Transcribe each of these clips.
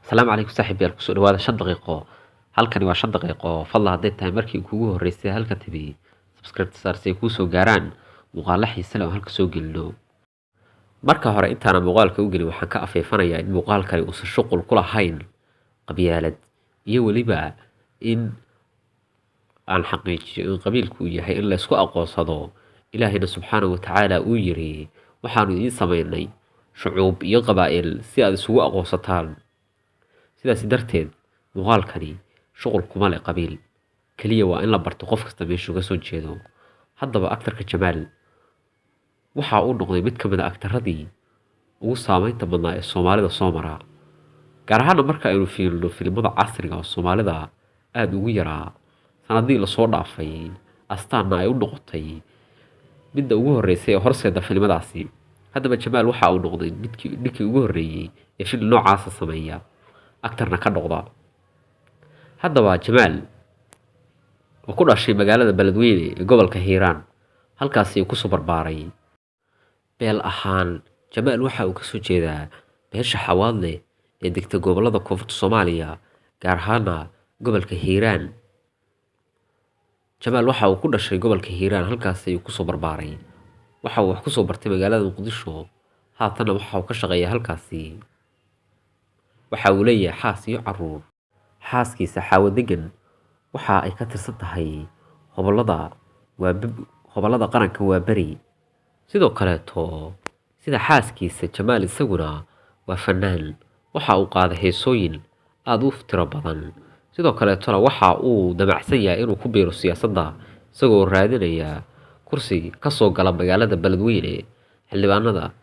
السلام عليكم صاحبي الكسور هذا 5 دقيقة halkani waa 5 daqiiqo fadlan hadday tahay markii kugu horeysay halka tabi subscribe saar si ay kuu soo gaaraan muuqaalo xiiso leh oo halka soo gelino marka hore intaana muuqaalka u gelin waxaan ka afeefanayaa in muuqaalkani uu shuqul ku lahayn qabyaalad iyo waliba in aan xaqiijiyo in qabiilku yahay in la isku aqoonsado ilaahayna subxaanahu wa tacaala uu yiri waxaanu idin sameynay shucuub iyo qabaa'il si aad isugu aqoonsataan sidaas darteed muuqaalkani shuqul kuma leh qabiil kaliya waa in la barto qof kasta meeshuu ka soo jeedo haddaba aktarka Jamaal waxa uu noqday mid ka mid ah aktaradii ugu saameynta badnaa ee Soomaalida soo mara gaar ahaan marka aynu fiirino filimada casriga ah oo Soomaalida aad ugu yaraa sanadii la soo dhaafay astaana ay u noqotay midda ugu horeysay ee horseeda filimadaasi haddaba Jamaal waxa uu noqday midkii ugu horeeyay ee filim noocaas ah sameeya aktarna ka noqda haddaba Jamaal oo ku dhashay magaalada Beledweyne ee gobolka Hiiraan halkaas ku soo barbaaray beel ahaan Jamaal waxa uu ka soo jeedaa beesha Xawaadle ee degta gobolada Koonfurta Soomaaliya gaar ahaan gobolka Hiiraan Jamaal waxa uu ku dhashay gobolka Hiiraan halkaas ku soo barbaaray waxa uu wax ku soo bartay magaalada Muqdisho haatana waxa uu ka shaqeeyaa halkaasi waxa uu leeyahay xaas iyo caruur xaaskiisa Xaawadegan waxa ay ka tirsan tahay gobolada qaranka waa bari sidoo kale sida xaaskiisa Jamaal isaguna waa fanaan waxa uu qaaday heesooyin aad u tiro badan sidoo kale waxa uu damacsan yahay inuu ku biiro siyaasadda isagoo raadinaya kursi ka soo gala magaalada Beledweyne xildhibaanada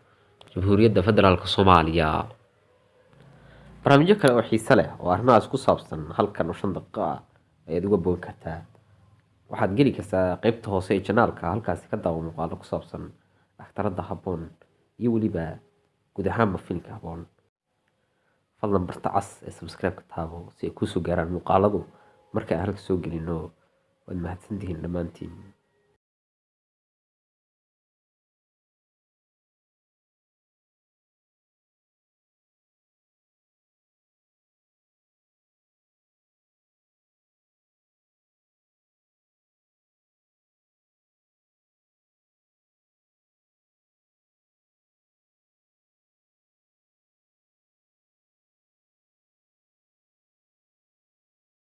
Jamhuuriyadda Federaalka Soomaaliya barnaamijyo kale oo xiiso leh oo arrimahaas ku saabsan halkan 5 daqiiqo ah ayaad uga bogan kartaa waxaad geli kartaa qaybta hoose ee channelka halkaas ka daawo muuqaalo ku saabsan aktarada habboon iyo waliba guud ahaan filimka habboon fadlan barta cas ee subscribe ka taabo si ay kuu soo gaaraan muuqaaladu marka aan halka soo gelino waad mahadsantihiin dhammaantiin